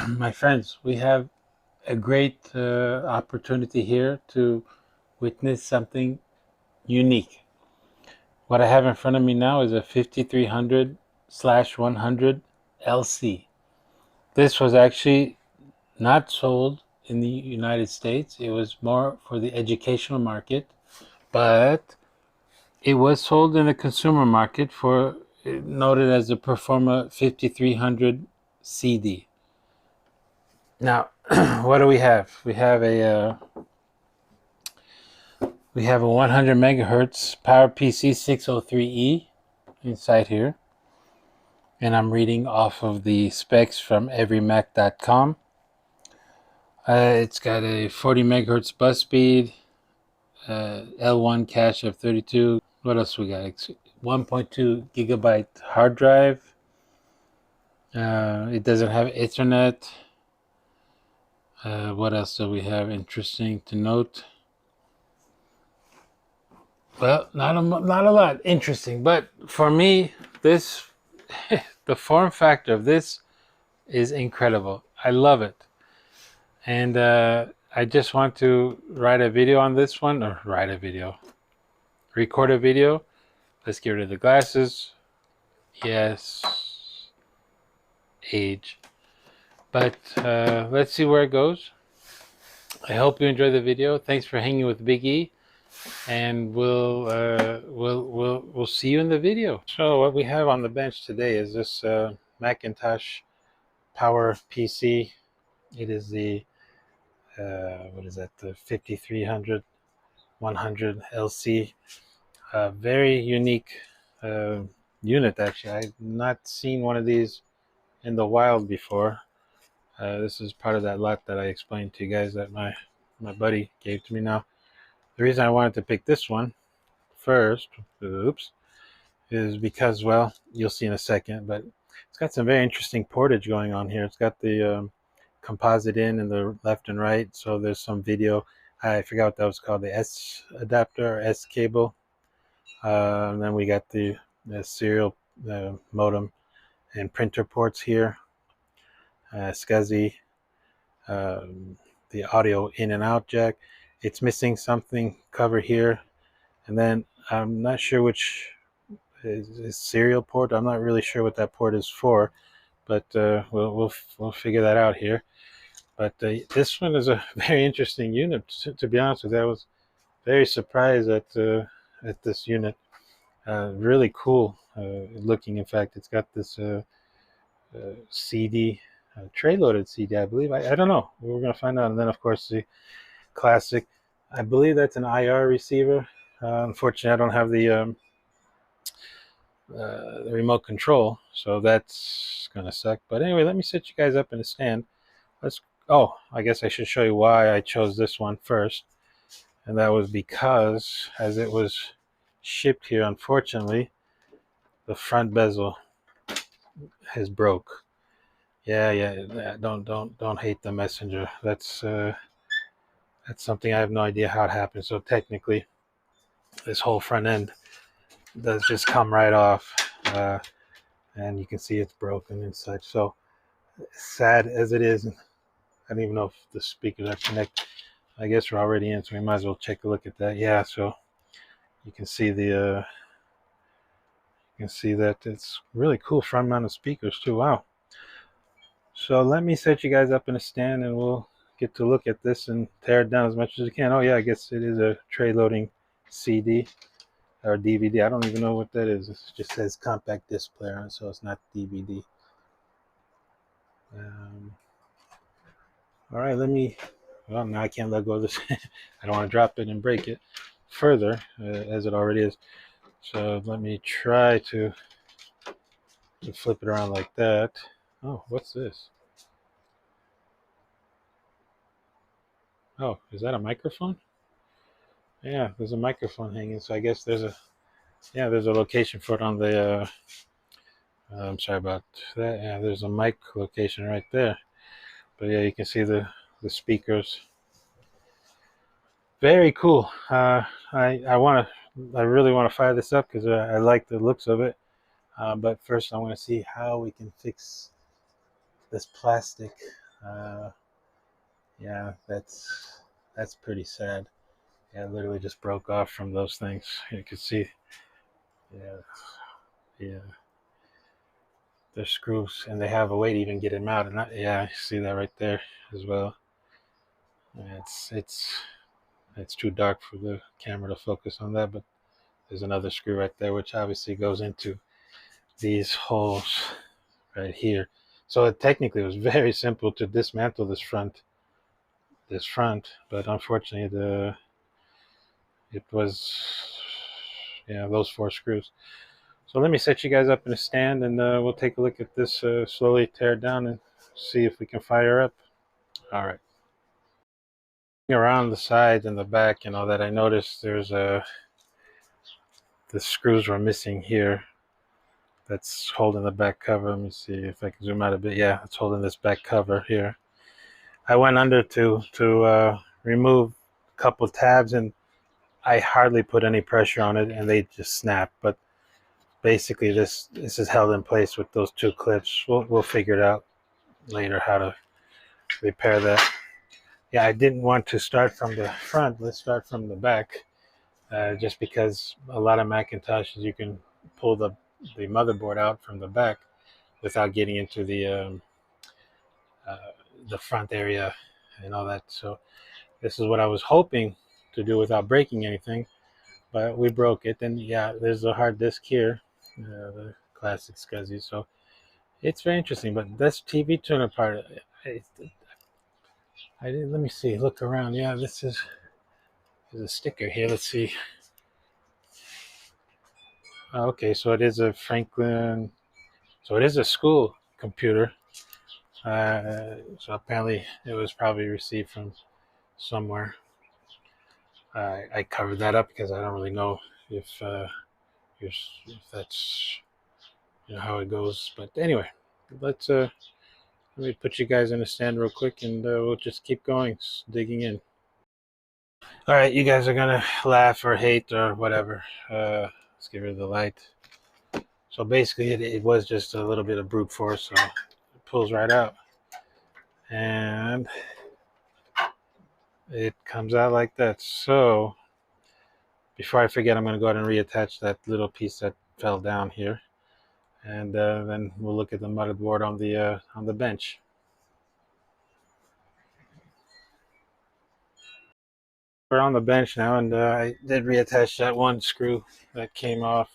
My friends, we have a great opportunity here to witness something unique. What I have in front of me now is a 5300/100 LC. This was actually not sold in the United States. It was more for the educational market, but it was sold in the consumer market for noted as the Performa 5300 CD. Now, what do we have? We have a 100 megahertz PowerPC 603E inside here, and I'm reading off of the specs from everymac.com. It's got a 40 megahertz bus speed, L1 cache of 32. What else we got? 1.2 gigabyte hard drive. It doesn't have Ethernet. What else do we have interesting to note? Well, not a lot interesting, but for me, this the form factor of this is incredible. I love it, and I just want to write a video on this one, or record a video. Let's get rid of the glasses. Yes, age. But let's see where it goes. I hope you enjoy the video. Thanks for hanging with BigE, and we'll see you in the video. So what we have on the bench today is this Macintosh Power PC. It is the what is that? The 5300/100 LC. Very unique unit. Actually, I've not seen one of these in the wild before. This is part of that lot that I explained to you guys that my buddy gave to me. Now, the reason I wanted to pick this one first, is because, well, you'll see in a second, but it's got some very interesting portage going on here. It's got the composite in the left and right, so there's some video. I forgot what that was called, the S adapter or S cable. And then we got the serial modem and printer ports here. SCSI, the audio in and out jack. It's missing something cover here, and then I'm not sure which is serial port. I'm not really sure what that port is for, but we'll figure that out here. But this one is a very interesting unit. To be honest with you, I was very surprised at this unit. Really cool looking. In fact, it's got this CD, tray-loaded CD, I believe. I don't know. We're going to find out. And then, of course, the classic. I believe that's an IR receiver. Unfortunately, I don't have the remote control, so that's going to suck. But anyway, let me set you guys up in a stand. Oh, I guess I should show you why I chose this one first. And that was because, as it was shipped here, unfortunately, the front bezel has broke. Yeah. Don't hate the messenger. That's something I have no idea how it happened. So technically, this whole front end does just come right off, and you can see it's broken and such. So sad as it is, I don't even know if the speakers are connected. I guess we're already in, so we might as well take a look at that. Yeah, so you can see the you can see that it's really cool front mounted speakers too. Wow. So let me set you guys up in a stand, and we'll get to look at this and tear it down as much as we can. Oh yeah, I guess it is a tray loading CD or DVD. I don't even know what that is. It just says compact disc player, so it's not DVD. All right, well, now I can't let go of this. I don't want to drop it and break it further, as it already is. So let me try to flip it around like that. Oh, what's this? Oh, is that a microphone? Yeah, there's a microphone hanging. So I guess there's a location for it on the. I'm sorry about that. Yeah, there's a mic location right there. But yeah, you can see the speakers. Very cool. I really want to fire this up because I like the looks of it. But first, I want to see how we can fix this plastic Yeah, that's pretty sad. Yeah, it literally just broke off from those things. You can see, yeah, yeah, they're screws, and they have a way to even get them out. And yeah, you see that right there as well. Yeah, it's too dark for the camera to focus on that, but there's another screw right there, which obviously goes into these holes right here. So it technically was very simple to dismantle this front, but unfortunately it was, yeah, those 4 screws. So let me set you guys up in a stand, and we'll take a look at this, slowly tear it down and see if we can fire up. All right. Around the sides and the back and all that, I noticed there's the screws were missing here. That's holding the back cover. Let me see if I can zoom out a bit. Yeah, it's holding this back cover here. I went under to remove a couple tabs, and I hardly put any pressure on it, and they just snapped. But basically, this is held in place with those 2 clips. We'll figure it out later how to repair that. Yeah, I didn't want to start from the front. Let's start from the back, just because a lot of Macintoshes you can pull the motherboard out from the back without getting into uh, the front area and all that. So this is what I was hoping to do without breaking anything, but we broke it. And yeah, there's a hard disk here, the classic SCSI. So it's very interesting. But this TV tuner part, I didn't. Let me see. Look around. Yeah, there's a sticker here. Let's see. Okay, so it is a Franklin. So it is a school computer. So apparently it was probably received from somewhere. I covered that up because I don't really know if if that's, how it goes. But anyway, let's let me put you guys in a stand real quick, and we'll just keep going, digging in. All right, you guys are gonna laugh or hate or whatever. Let's get rid of the light. So basically, it was just a little bit of brute force, so it pulls right out, and it comes out like that. So before I forget, I'm gonna go ahead and reattach that little piece that fell down here, and then we'll look at the motherboard on the bench. We're on the bench now, and I did reattach that one screw that came off.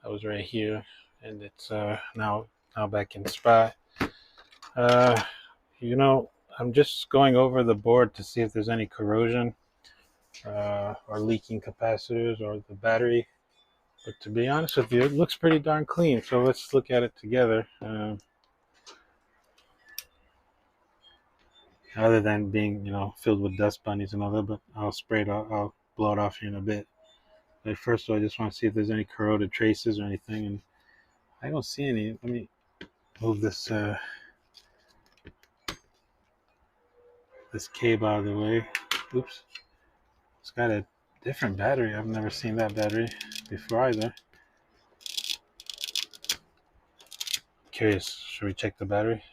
That was right here, and it's now back in spot. Uh, I'm just going over the board to see if there's any corrosion or leaking capacitors or the battery. But to be honest with you, it looks pretty darn clean. So let's look at it together. Other than being, filled with dust bunnies and all that, but I'll spray it. I'll blow it off here in a bit. But first of all, I just want to see if there's any corroded traces or anything, and I don't see any. Let me move this cable out of the way. Oops. It's got a different battery. I've never seen that battery before either. Curious. Should we check the battery?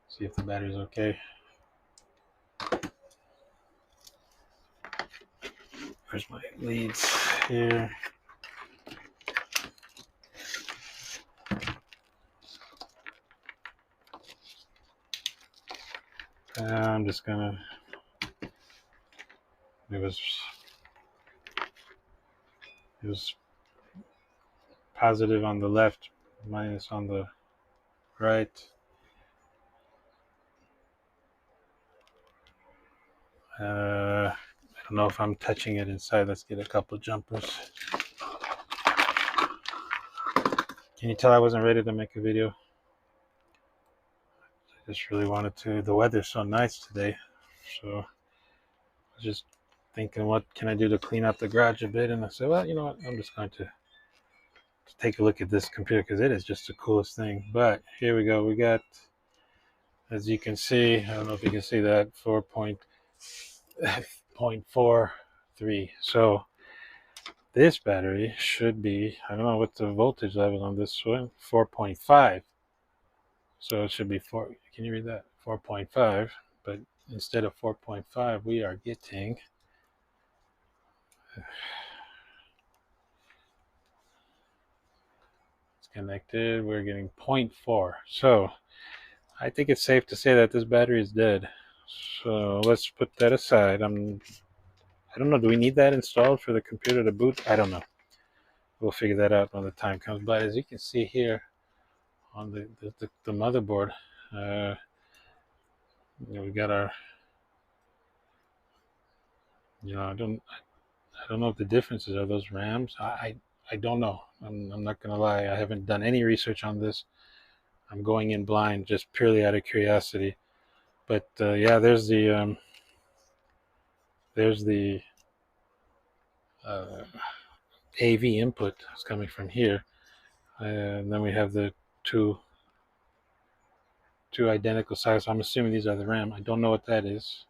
See if the battery's okay. Where's my leads here? I'm just gonna. It was positive on the left, minus on the right. I don't know if I'm touching it inside. Let's get a couple jumpers. Can you tell I wasn't ready to make a video? I just really wanted to. The weather's so nice today, so I was just thinking, what can I do to clean up the garage a bit? And I said, well, you know what? I'm just going to take a look at this computer because it is just the coolest thing. But here we go. We got, as you can see, I don't know if you can see that, 4.43. So this battery should be, I don't know what the voltage level on this one, 4.5. So it should be 4. Can you read that? 4.5. But instead of 4.5, we are getting it's connected. We're getting 0.4. So I think it's safe to say that this battery is dead. So let's put that aside. I don't know. Do we need that installed for the computer to boot? I don't know. We'll figure that out when the time comes. But as you can see here on the motherboard, we got our, I don't know if the differences are those RAMs. I don't know. I'm not gonna lie. I haven't done any research on this. I'm going in blind, just purely out of curiosity. But yeah, there's the uh, AV input. It's coming from here, and then we have the two identical sides. So I'm assuming these are the RAM. I don't know what that is,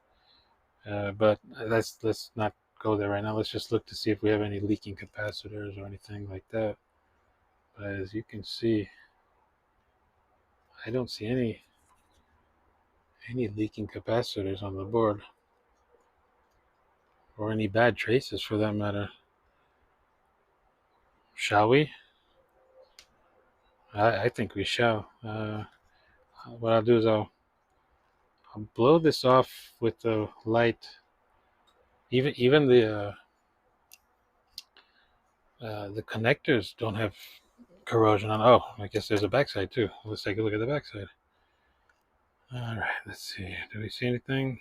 but let's not go there right now. Let's just look to see if we have any leaking capacitors or anything like that. But as you can see, I don't see any leaking capacitors on the board, or any bad traces for that matter. Shall we? I think we shall. What I'll do is I'll blow this off with the light. Even the connectors don't have corrosion on. Oh, I guess there's a backside too. Let's take a look at the backside. All right, let's see. Do we see anything?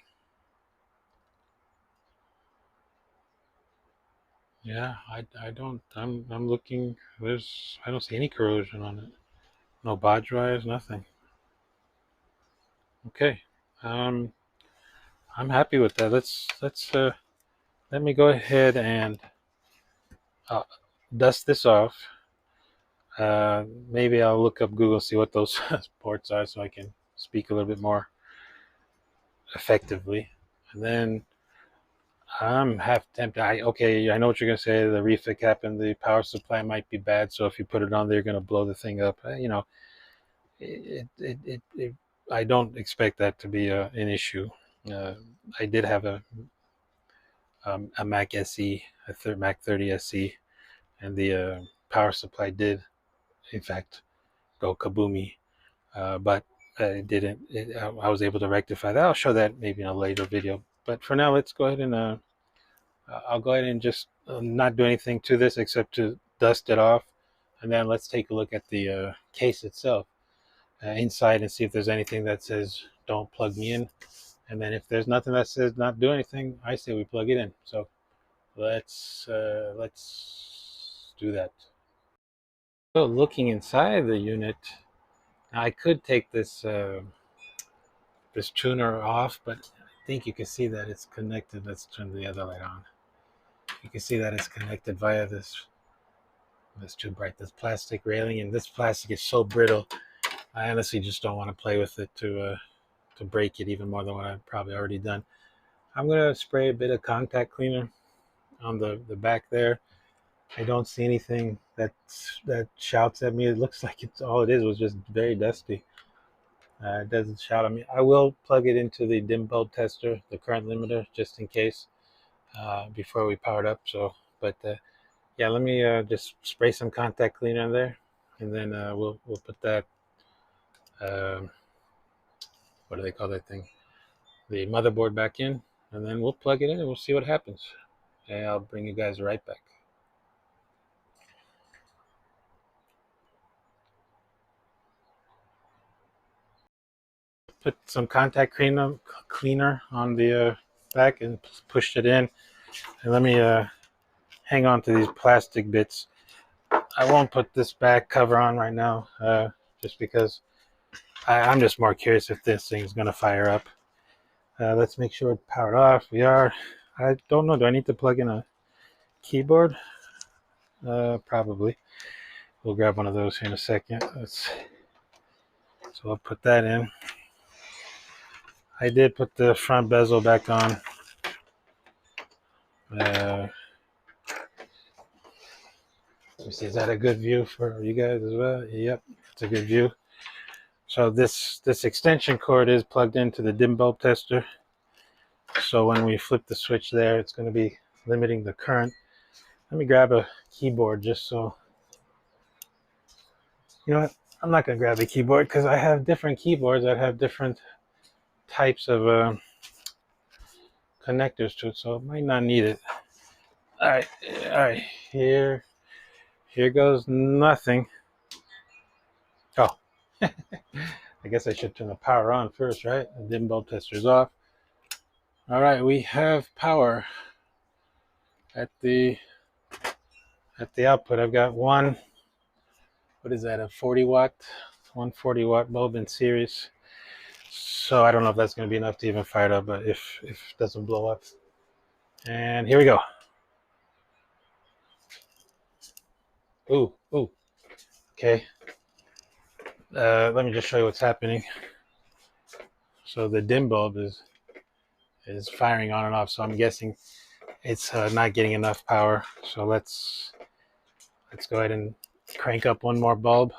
Yeah, I don't. I'm looking. I don't see any corrosion on it. No bodge wires, nothing. Okay. Um, I'm happy with that. Let me go ahead and uh, dust this off. Maybe I'll look up Google, see what those ports are, so I can speak a little bit more effectively. And then I'm half tempted. Okay, I know what you're gonna say. The refit cap and the power supply might be bad, so if you put it on there, you're gonna blow the thing up. It I don't expect that to be an issue. Uh, I did have a Mac SE, Mac 30 SE, and the power supply did, in fact, go kaboomy. But it didn't. I was able to rectify that. I'll show that maybe in a later video. But for now, let's go ahead and I'll go ahead and just not do anything to this except to dust it off, and then let's take a look at the case itself inside and see if there's anything that says "Don't plug me in." And then if there's nothing that says "Not do anything," I say we plug it in. So let's do that. So looking inside the unit, I could take this tuner off, but I think you can see that it's connected. Let's turn the other light on. You can see that it's connected via this. It's too bright. This plastic railing, and this plastic is so brittle. I honestly just don't want to play with it to break it even more than what I've probably already done. I'm gonna spray a bit of contact cleaner on the back there. I don't see anything that shouts at me. It looks like it's all it is was just very dusty. It doesn't shout at me. I will plug it into the dim bulb tester, the current limiter, just in case before we power it up. So, but yeah, let me just spray some contact cleaner in there, and then we'll put that. Um, what do they call that thing? The motherboard back in, and then we'll plug it in and we'll see what happens. And I'll bring you guys right back. Put some contact cleaner on the back and pushed it in. And let me hang on to these plastic bits. I won't put this back cover on right now, just because I'm just more curious if this thing is going to fire up. Let's make sure it's powered off. We are. I don't know. Do I need to plug in a keyboard? Probably. We'll grab one of those here in a second. So I'll put that in. I did put the front bezel back on. Let me see, is that a good view for you guys as well? Yep, it's a good view. So this extension cord is plugged into the dim bulb tester. So when we flip the switch there, it's going to be limiting the current. Let me grab a keyboard just so, you know what? I'm not going to grab a keyboard because I have different keyboards that have different types of connectors to it, so it might not need it. All right, here goes nothing. Oh, I guess I should turn the power on first, right? The dim bulb tester's off. All right, we have power at the output. I've got one, what is that, a 40 watt, 140 watt bulb in series. So I don't know if that's going to be enough to even fire it up, but if it doesn't blow up. And here we go. Ooh, okay. Let me just show you what's happening. So the dim bulb is firing on and off. So I'm guessing it's not getting enough power. So let's go ahead and crank up one more bulb.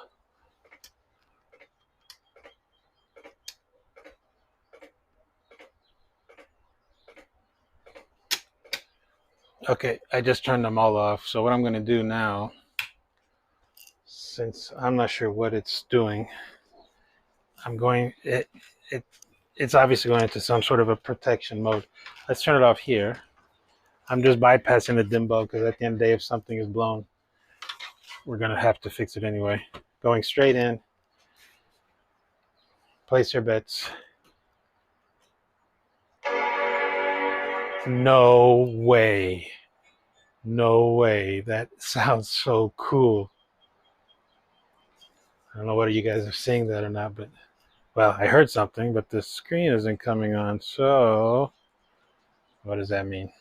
Okay, I just turned them all off. So what I'm going to do now, since I'm not sure what it's doing, I'm going it's obviously going into some sort of a protection mode. Let's turn it off here. I'm just bypassing the dim bulb because at the end of the day, if something is blown, we're going to have to fix it anyway. Going straight in. Place your bets. No way. No way. That sounds so cool. I don't know whether you guys are seeing that or not, but, well, I heard something, but the screen isn't coming on. So what does that mean?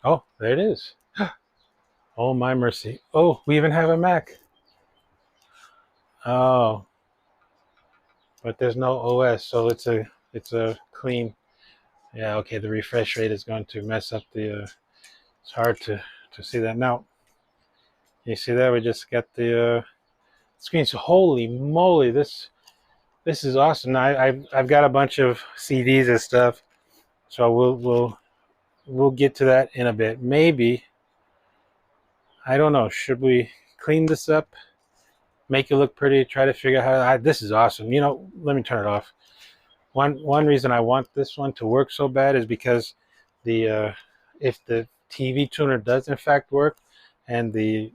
Oh, there it is. Oh, my mercy. Oh, we even have a Mac. Oh, but there's no OS, so it's a clean. Yeah, okay, the refresh rate is going to mess up the it's hard to see that. Now, you see that we just got the screen. So holy moly, this is awesome. Now, I've got a bunch of CDs and stuff, so we'll get to that in a bit. Maybe, I don't know, should we clean this up, make it look pretty, try to figure out how this is awesome. You know, let me turn it off. One reason I want this one to work so bad is because the if the TV tuner does in fact work, and the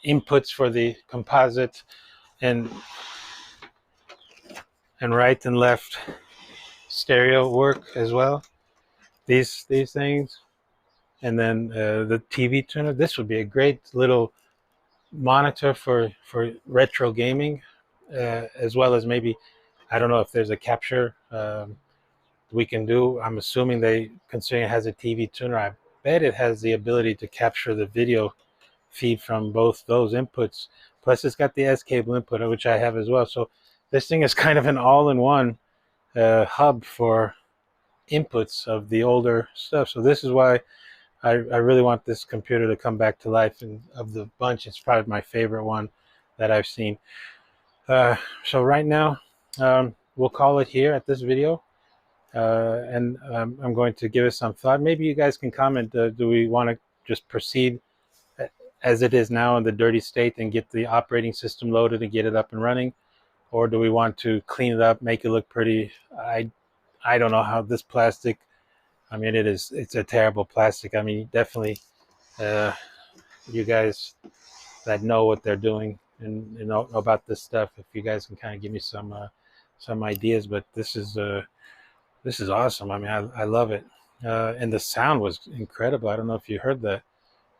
inputs for the composite and right and left stereo work as well, these things, and then the TV tuner, this would be a great little monitor for retro gaming, as well as maybe, I don't know if there's a capture we can do. I'm assuming considering it has a TV tuner, I bet it has the ability to capture the video feed from both those inputs. Plus, it's got the S cable input, which I have as well. So this thing is kind of an all-in-one hub for inputs of the older stuff. So this is why I really want this computer to come back to life. And of the bunch, it's probably my favorite one that I've seen. So right now, we'll call it here at this video. And I'm going to give it some thought. Maybe you guys can comment. Do we want to just proceed as it is now in the dirty state and get the operating system loaded and get it up and running? Or do we want to clean it up, make it look pretty? I don't know how this plastic, I mean, it's a terrible plastic. I mean, definitely you guys that know what they're doing and know about this stuff, if you guys can kind of give me some ideas. But this is awesome. I mean, I love it. And the sound was incredible. I don't know if you heard that.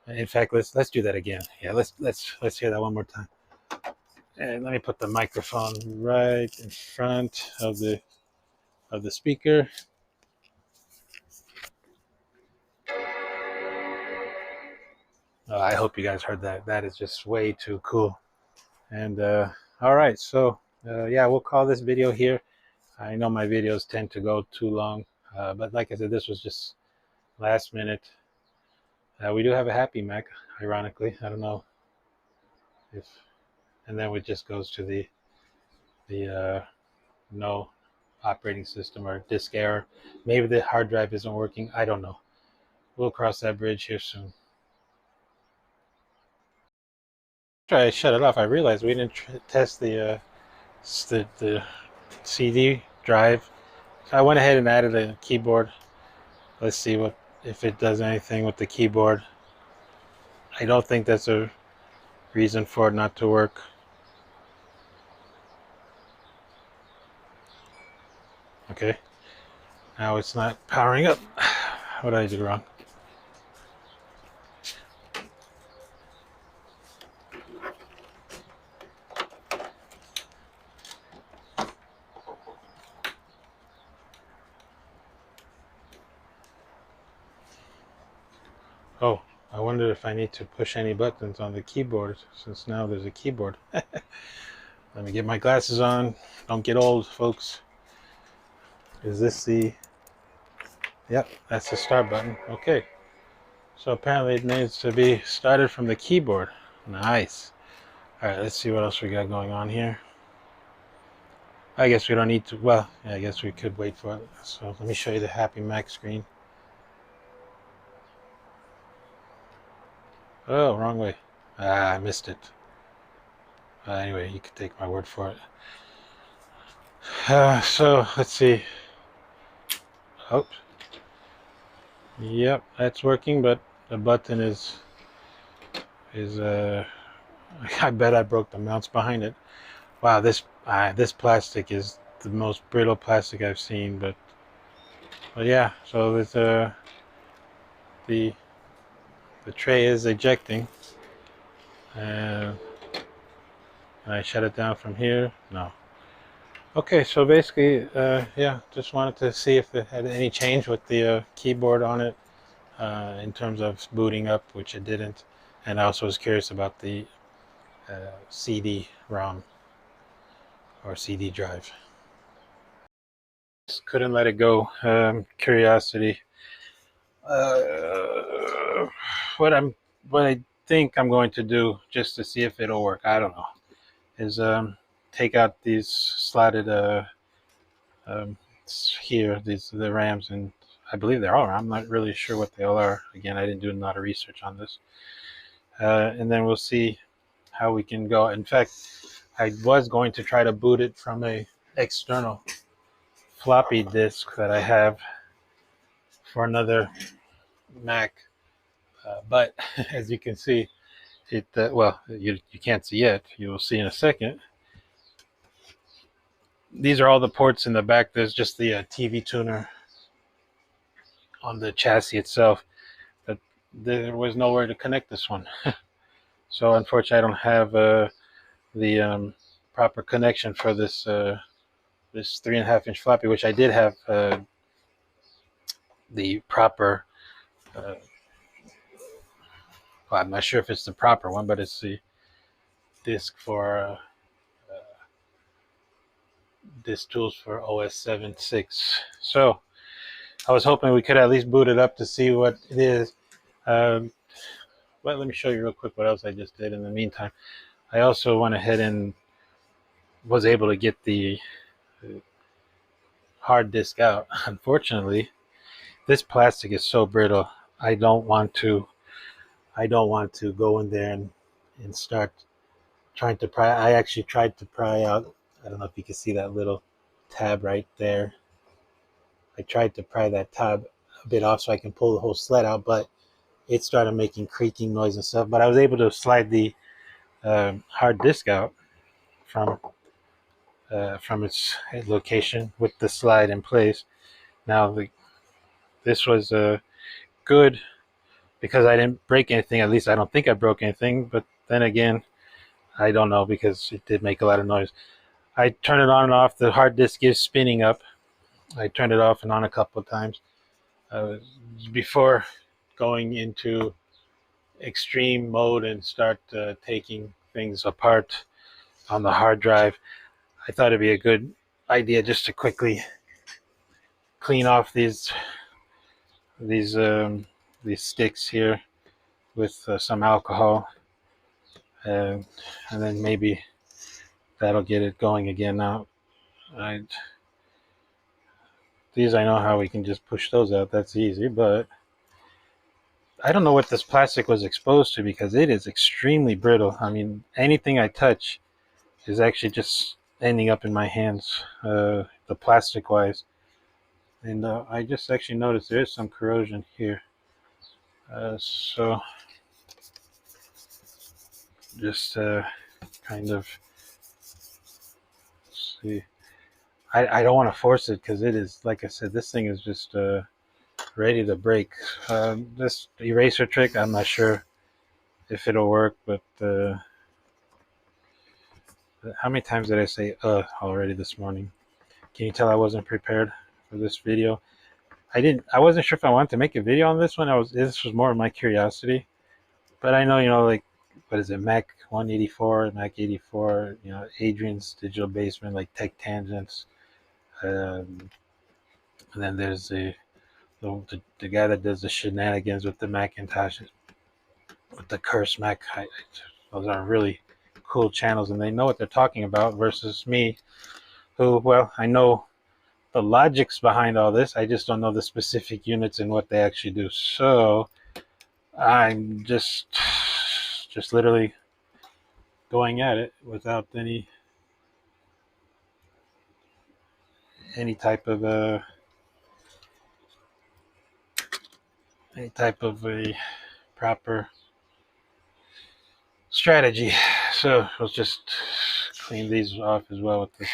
In fact, let's do that again. Yeah, let's hear that one more time. And let me put the microphone right in front of the speaker. Oh, I hope you guys heard that. That is just way too cool. And all right, so yeah, we'll call this video here. I know my videos tend to go too long, but like I said, this was just last minute. We do have a happy Mac, ironically. I don't know if, and then it just goes to the no operating system or disk error. Maybe the hard drive isn't working. I don't know. We'll cross that bridge here soon. After I shut it off, I realized we didn't test the CD drive. So I went ahead and added a keyboard. Let's see what if it does anything with the keyboard. I don't think that's a reason for it not to work. Okay, now it's not powering up. What did I do wrong? Oh, I wondered if I need to push any buttons on the keyboard, since now there's a keyboard. Let me get my glasses on. Don't get old, folks. Is this the... Yep, that's the start button. Okay. So apparently it needs to be started from the keyboard. Nice. Alright, let's see what else we got going on here. I guess we don't need to... Well, yeah, I guess we could wait for it. So let me show you the Happy Mac screen. Oh, wrong way. Ah, I missed it. Anyway, you can take my word for it. So let's see. Oh, yep, that's working, but the button is I bet I broke the mounts behind it. Wow, this plastic is the most brittle plastic I've seen. But yeah, so with the tray is ejecting, and I shut it down from here. No. Okay, so basically, yeah, just wanted to see if it had any change with the keyboard on it in terms of booting up, which it didn't. And I also was curious about the CD-ROM or CD drive. Just couldn't let it go. Curiosity. What I think I'm going to do, just to see if it'll work, I don't know, is take out these slotted here, the RAMs, and I believe they're all RAM. I'm not really sure what they all are. Again, I didn't do a lot of research on this. And then we'll see how we can go. In fact, I was going to try to boot it from a external floppy disk that I have for another Mac, but as you can see, it well, you can't see yet. You will see in a second. These are all the ports in the back. There's just the TV tuner on the chassis itself, but there was nowhere to connect this one. So unfortunately, I don't have the proper connection for this this 3.5-inch floppy, which I did have the proper. Well, I'm not sure if it's the proper one, but it's the disk for disk tools for OS 7.6. So I was hoping we could at least boot it up to see what it is. Well, let me show you real quick what else I just did in the meantime. I also went ahead and was able to get the hard disk out. Unfortunately, this plastic is so brittle. I don't want to go in there and start trying to pry. I actually tried to pry out. I don't know if you can see that little tab right there. I tried to pry that tab a bit off so I can pull the whole sled out, but it started making creaking noise and stuff. But I was able to slide the hard disk out from its location with the slide in place. Now this was good because I didn't break anything. At least I don't think I broke anything. But then again, I don't know, because it did make a lot of noise. I turned it on and off. The hard disk is spinning up. I turned it off and on a couple of times before going into extreme mode and start taking things apart on the hard drive. I thought it'd be a good idea just to quickly clean off these sticks here with some alcohol. and then maybe that'll get it going again. Now, these I know how we can just push those out. That's easy, but I don't know what this plastic was exposed to because it is extremely brittle. I mean, anything I touch is actually just ending up in my hands, the plastic wise. And I just actually noticed there is some corrosion here. So just kind of see. I don't want to force it because it is, like I said, this thing is just ready to break. This eraser trick, I'm not sure if it'll work, but how many times did I say already this morning? Can you tell I wasn't prepared for this video? I wasn't sure if I wanted to make a video on this one. This was more of my curiosity. But I know, like, what is it, Mac 184, Mac 84, Adrian's Digital Basement, like Tech Tangents. And then there's the guy that does the shenanigans with the Macintosh, with the Curse Mac. Those are really cool channels, and they know what they're talking about versus me, who, well, I know the logics behind all this. I just don't know the specific units and what they actually do. So I'm just literally going at it without any type of a proper strategy. So let's just clean these off as well with this.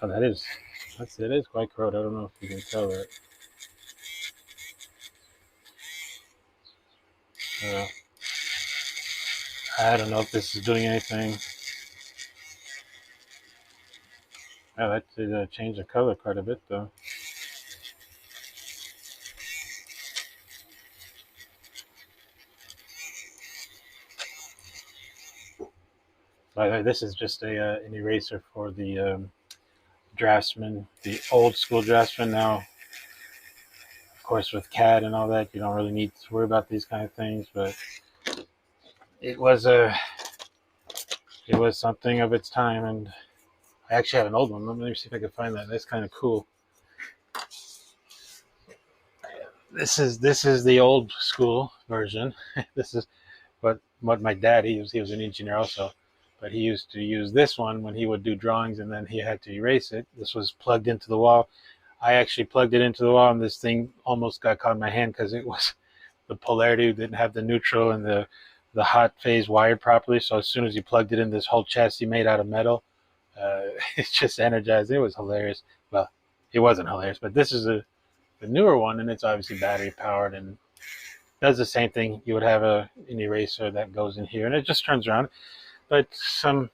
Oh, that is quite corroded. I don't know if you can tell that. I don't know if this is doing anything. Oh, that did change the color quite a bit, though. By the way, this is just an eraser for the Draftsman, the old school Draftsman. Now, of course, with CAD and all that, you don't really need to worry about these kind of things. But it was something of its time, and I actually have an old one. Let me see if I can find that. That's kind of cool. This is the old school version. This is what my dad, he was an engineer also, but he used to use this one when he would do drawings, and then he had to erase it. This was plugged into the wall. I actually plugged it into the wall, and this thing almost got caught in my hand because it was, the polarity didn't have the neutral and the hot phase wired properly. So as soon as you plugged it in, this whole chassis made out of metal, it just energized. It was hilarious. Well, it wasn't hilarious, but this is the newer one, and it's obviously battery powered and does the same thing. You would have an eraser that goes in here, and it just turns around. But some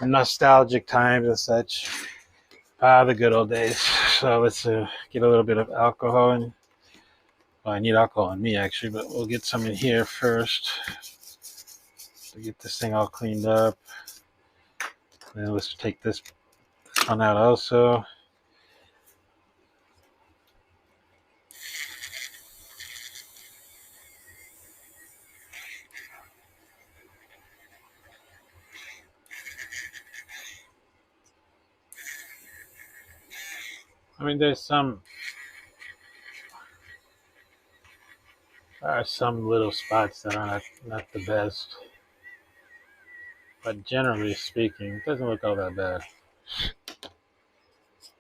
nostalgic times and such. The good old days. So let's get a little bit of alcohol in. Well, I need alcohol on me, actually, but we'll get some in here first to get this thing all cleaned up. Then let's take this one out also. I mean, there's some little spots that are not the best, but generally speaking, it doesn't look all that bad.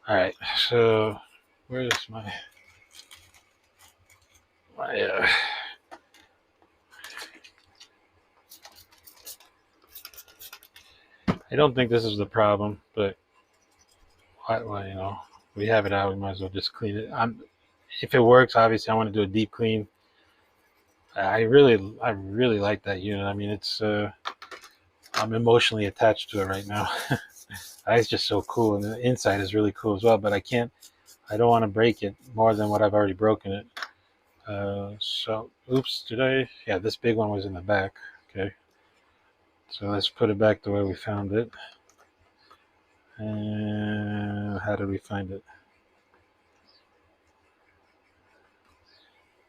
All right, so where's my I don't think this is the problem, but well, we have it out. We might as well just clean it. If it works, obviously, I want to do a deep clean. I really like that unit. I mean, it's I'm emotionally attached to it right now. It's just so cool, and the inside is really cool as well. But I don't want to break it more than what I've already broken it. So, oops, yeah, this big one was in the back. Okay, so let's put it back the way we found it. And how did we find it?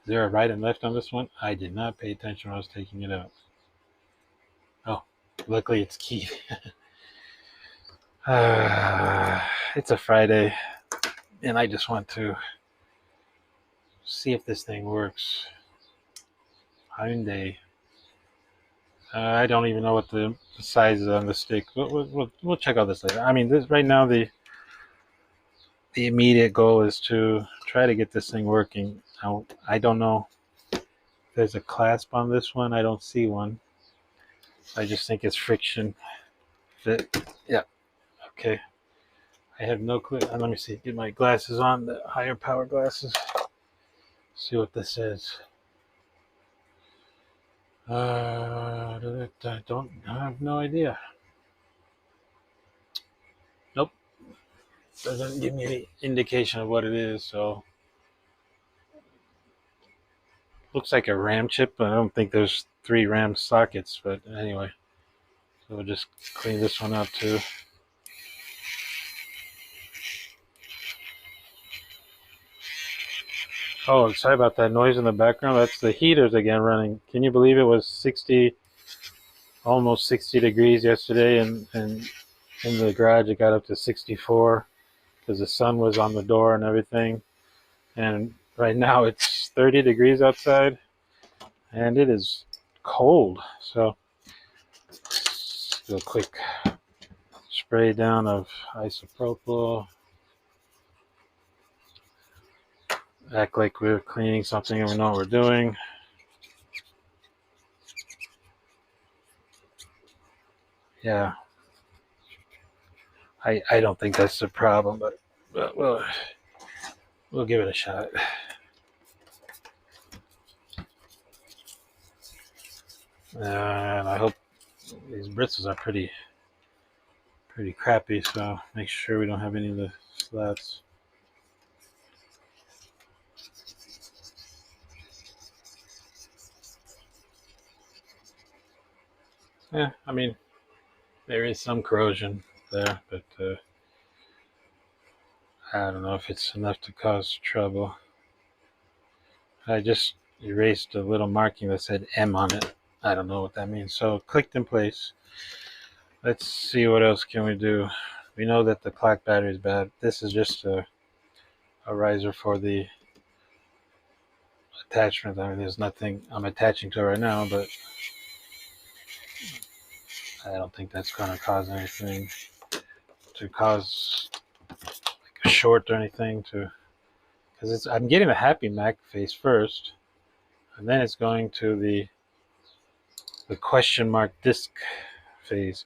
Is there a right and left on this one? I did not pay attention when I was taking it out. Oh, luckily it's keyed. It's a Friday, and I just want to see if this thing works. Hyundai. I don't even know what the size is on the stick. We'll check out this later. I mean, this right now the immediate goal is to try to get this thing working. Now, I don't know if there's a clasp on this one. I don't see one. I just think it's friction fit. Yeah. Okay. I have no clue. Let me see. Get my glasses on, the higher power glasses. See what this is. I have no idea. Nope. Doesn't give me any indication of what it is, so looks like a RAM chip, but I don't think there's 3 RAM sockets, but anyway. So we'll just clean this one out too. Oh, sorry about that noise in the background. That's the heaters again running. Can you believe it was 60, almost 60 degrees yesterday, and in the garage it got up to 64 because the sun was on the door and everything. And right now it's 30 degrees outside, and it is cold. So let's do a quick spray down of isopropyl. Act like we're cleaning something and we know what we're doing. Yeah, I don't think that's the problem, but we'll give it a shot. And I hope these bristles are pretty crappy, so make sure we don't have any of the slats. Yeah, I mean, there is some corrosion there, but I don't know if it's enough to cause trouble. I just erased a little marking that said M on it. I don't know what that means. So clicked in place. Let's see what else can we do. We know that the clock battery is bad. This is just a riser for the attachment. I mean, there's nothing I'm attaching to it right now, but I don't think that's going to cause anything to cause like a short or anything to, because I'm getting the happy Mac face first, and then it's going to the question mark disk phase.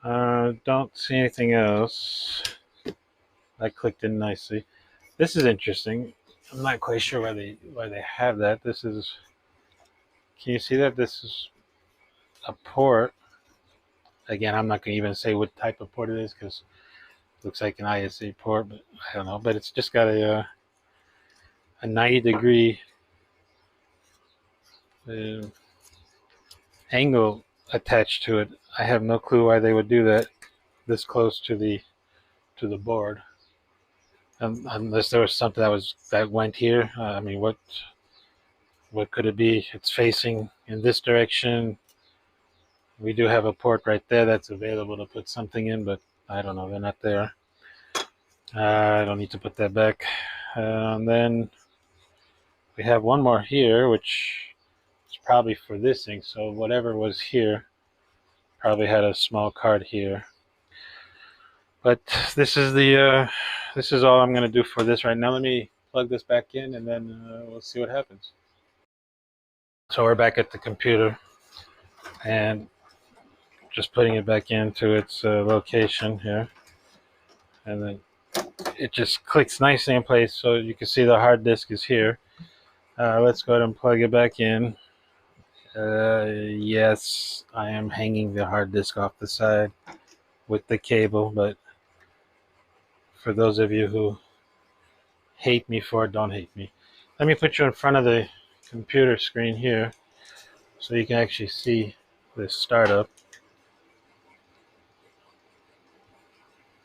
Don't see anything else. I clicked in nicely. This is interesting. I'm not quite sure why they have that. This is, can you see that? This is a port. Again, I'm not going to even say what type of port it is because it looks like an ISA port, but I don't know. But it's just got a 90-degree angle attached to it. I have no clue why they would do that this close to the board, unless there was something that went here. I mean, what could it be? It's facing in this direction. We do have a port right there that's available to put something in, but I don't know. They're not there. I don't need to put that back. And then we have one more here, which is probably for this thing. So whatever was here probably had a small card here. But this is this is all I'm going to do for this right now. Let me plug this back in, and then we'll see what happens. So we're back at the computer, and just putting it back into its location here, and then it just clicks nicely in place. So you can see the hard disk is here. Let's go ahead and plug it back in. Yes, I am hanging the hard disk off the side with the cable, but for those of you who hate me for it, don't hate me. Let me put you in front of the computer screen here so you can actually see this startup.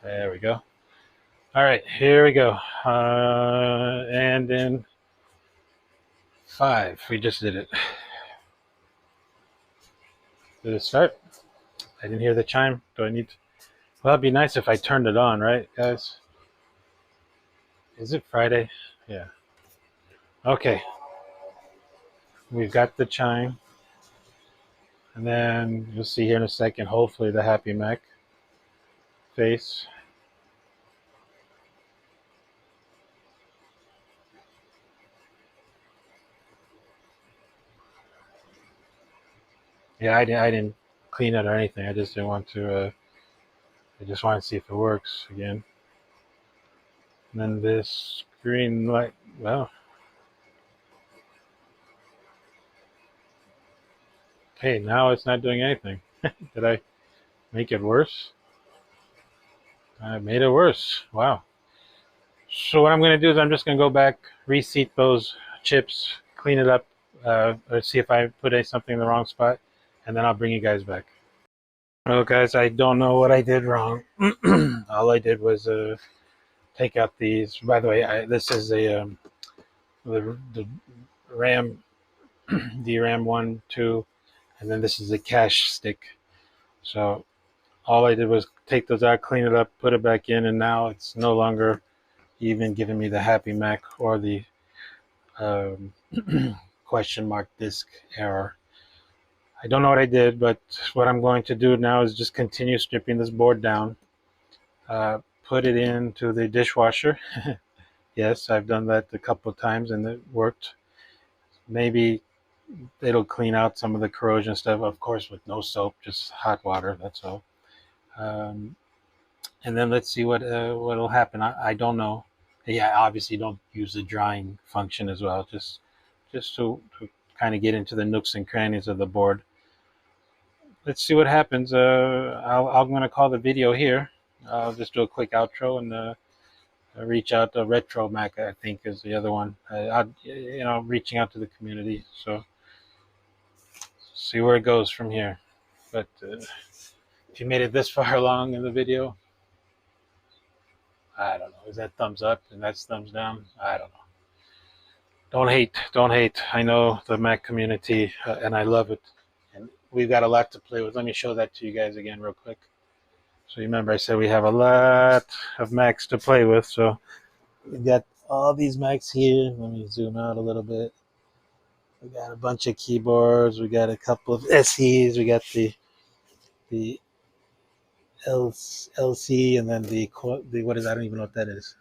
There we go. All right, here we go. And then 5. We just did it. Did it start? I didn't hear the chime. Do I need to? Well, it'd be nice if I turned it on, right, guys? Is it Friday? Yeah. Okay. We've got the chime. And then you'll see here in a second, hopefully, the Happy Mac face. Yeah, I didn't clean it or anything. I just didn't want to. I just want to see if it works again. And then this green light. Well, hey, now it's not doing anything. Did I make it worse? I made it worse. Wow. So what I'm going to do is I'm just going to go back, reseat those chips, clean it up, or see if I put something in the wrong spot, and then I'll bring you guys back. Well, guys, I don't know what I did wrong. All I did was take out these. By the way, this is the RAM, DRAM 1, 2, and then this is the cache stick. So all I did was take those out, clean it up, put it back in, and now it's no longer even giving me the Happy Mac or the question mark disk error. I don't know what I did, but what I'm going to do now is just continue stripping this board down, put it into the dishwasher. Yes, I've done that a couple of times and it worked. Maybe it'll clean out some of the corrosion stuff, of course, with no soap, just hot water, that's all. And then let's see what'll happen. I don't know. Yeah, obviously don't use the drying function as well, just to kind of get into the nooks and crannies of the board. Let's see what happens. I'm going to call the video here. I'll just do a quick outro and reach out to Retro Mac, I think, is the other one. Reaching out to the community. So see where it goes from here. But if you made it this far along in the video, I don't know. Is that thumbs up and that's thumbs down? I don't know. Don't hate. I know the Mac community and I love it. And we've got a lot to play with. Let me show that to you guys again real quick. So remember I said we have a lot of Macs to play with. So we've got all these Macs here. Let me zoom out a little bit. We got a bunch of keyboards. We got a couple of SEs. We got the LC and then the what is, I don't even know what that is,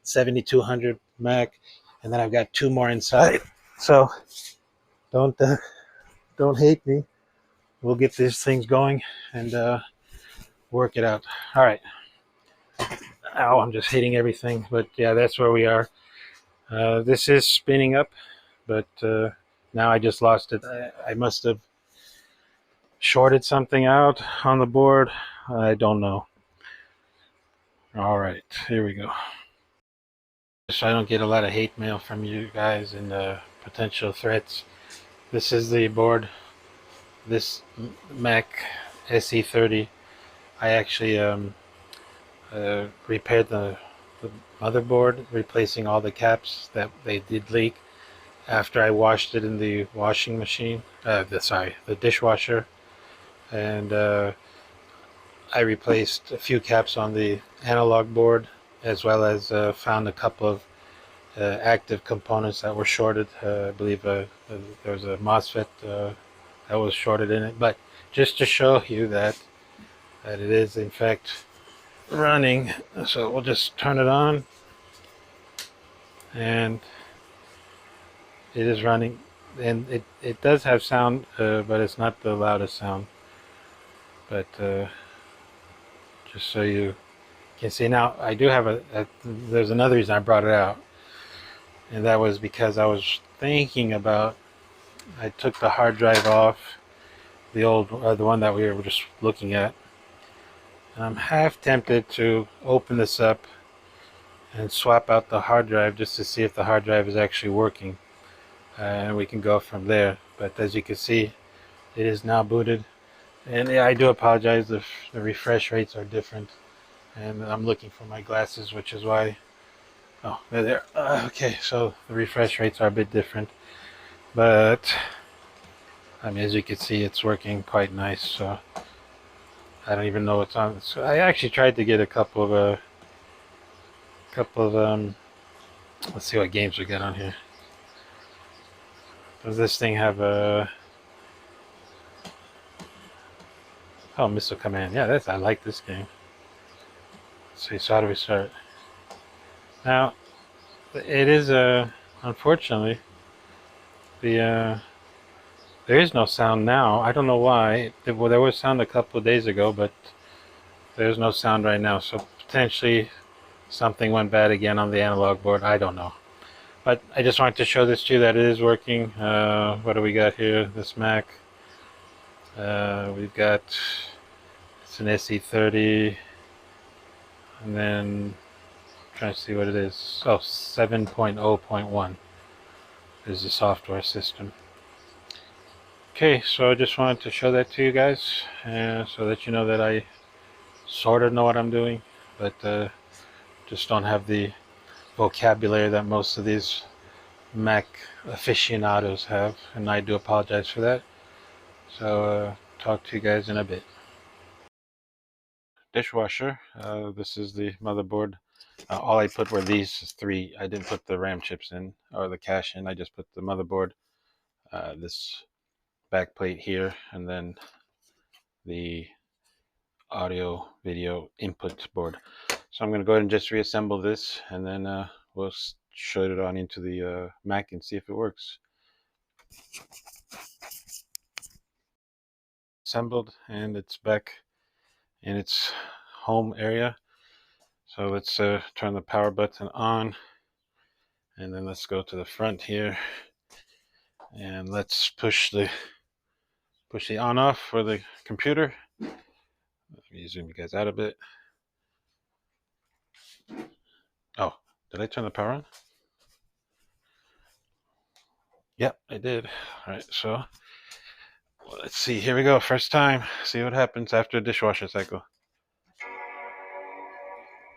7200 Mac, and then I've got 2 more inside. So don't hate me. We'll get these things going and work it out. All right. Ow, I'm just hitting everything, but yeah, that's where we are. This is spinning up, but now I just lost it. I must have shorted something out on the board. I don't know. All right, here we go. So I don't get a lot of hate mail from you guys and potential threats. This is the board. This Mac SE30. I actually repaired the motherboard, replacing all the caps that they did leak after I washed it in the washing machine. The dishwasher, and I replaced a few caps on the analog board, as well as found a couple of active components that were shorted. I believe there was a MOSFET that was shorted in it, but just to show you that it is in fact running. So we'll just turn it on, and it is running, and it does have sound, but it's not the loudest sound. But just so you can see. Now I do have there's another reason I brought it out, and that was because I was thinking about, I took the hard drive off, the old, the one that we were just looking at, and I'm half tempted to open this up and swap out the hard drive just to see if the hard drive is actually working, and we can go from there. But as you can see, it is now booted. And yeah, I do apologize if the refresh rates are different, and I'm looking for my glasses, which is why. Oh, they're there. Okay, so the refresh rates are a bit different, But I mean, as you can see, it's working quite nice. So I don't even know what's on. So I actually tried to get a couple of let's see what games we got on here. Does this thing have a Missile Command? Yeah, I like this game. Let's see, so how do we start? Now, it is unfortunately the there is no sound now. I don't know why. Well, there was sound a couple of days ago, but there's no sound right now. So potentially something went bad again on the analog board. I don't know. But I just wanted to show this to you that it is working. What do we got here? This Mac. We've got, it's an SE30, and then I'm trying to see what it is. Oh, 7.0.1 is the software system. Okay, so I just wanted to show that to you guys, so that you know that I sort of know what I'm doing, but just don't have the vocabulary that most of these Mac aficionados have, and I do apologize for that. So talk to you guys in a bit. Dishwasher. This is the motherboard. All I put were these three. I didn't put the RAM chips in or the cache in. I just put the motherboard, this back plate here, and then the audio video input board. So I'm going to go ahead and just reassemble this, and then we'll shoot it on into the Mac and see if it works. Assembled, and it's back in its home area. So let's turn the power button on, and then let's go to the front here, and let's push the on off for the computer. Let me zoom you guys out a bit. Oh, did I turn the power on? Yep, I did. All right, so let's see. Here we go. First time. See what happens after a dishwasher cycle.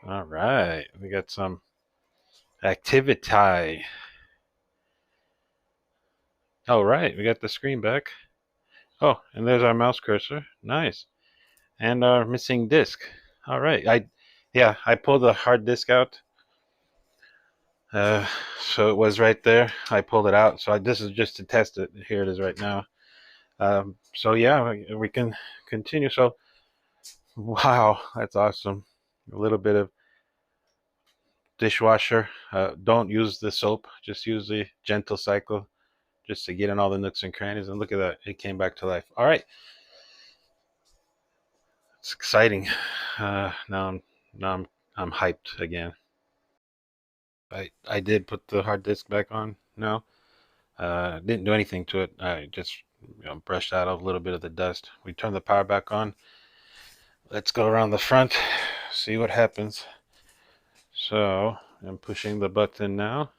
All right, we got some activity. All right, we got the screen back. Oh, and there's our mouse cursor. Nice. And our missing disk. All right. I pulled the hard disk out. So it was right there. I pulled it out. So this is just to test it. Here it is right now. So yeah, we can continue. So wow, that's awesome. A little bit of dishwasher. Don't use the soap. Just use the gentle cycle, just to get in all the nooks and crannies. And look at that, it came back to life. All right, it's exciting. Now I'm hyped again. I did put the hard disk back on now. Didn't do anything to it. I just brushed out a little bit of the dust. We turned the power back on. Let's go around the front, see what happens. So I'm pushing the button now.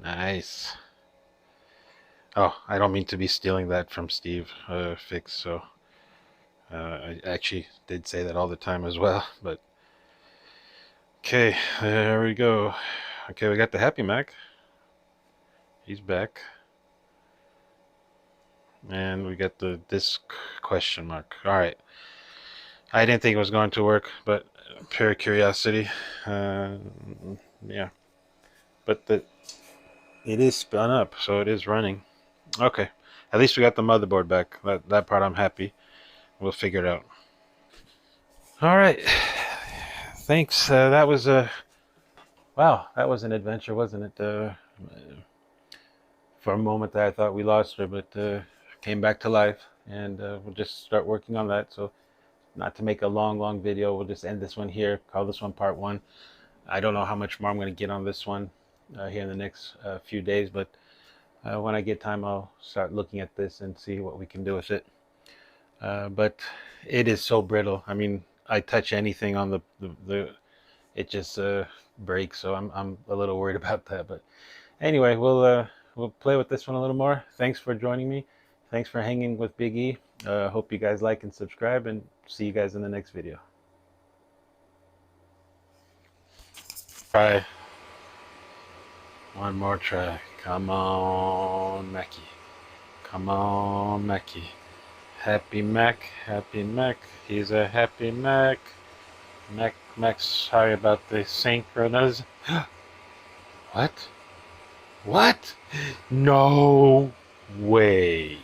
Nice. Oh, I don't mean to be stealing that from Steve Fix. So I actually did say that all the time as well. But okay, there we go. Okay, we got the Happy Mac. He's back. And we got the disk question mark. All right. I didn't think it was going to work, but pure curiosity. Yeah. But it is spun up, so it is running. Okay. At least we got the motherboard back. That part I'm happy. We'll figure it out. All right. Thanks. That was wow. That was an adventure, wasn't it? For a moment there, I thought we lost her, but came back to life, and we'll just start working on that. So, not to make a long video, we'll just end this one here. Call this one part one. I don't know how much more I'm going to get on this one here in the next few days, but when I get time, I'll start looking at this and see what we can do with it. But it is so brittle. I mean, I touch anything on the it just breaks. So I'm a little worried about that. But anyway, we'll play with this one a little more. Thanks for joining me. Thanks for hanging with Big E. Hope you guys like and subscribe, and see you guys in the next video. Bye. One more try. Come on, Mackie. Come on, Mackie. Happy Mac, happy Mac. He's a happy Mac. Mac, sorry about the synchronous. What? What? No way.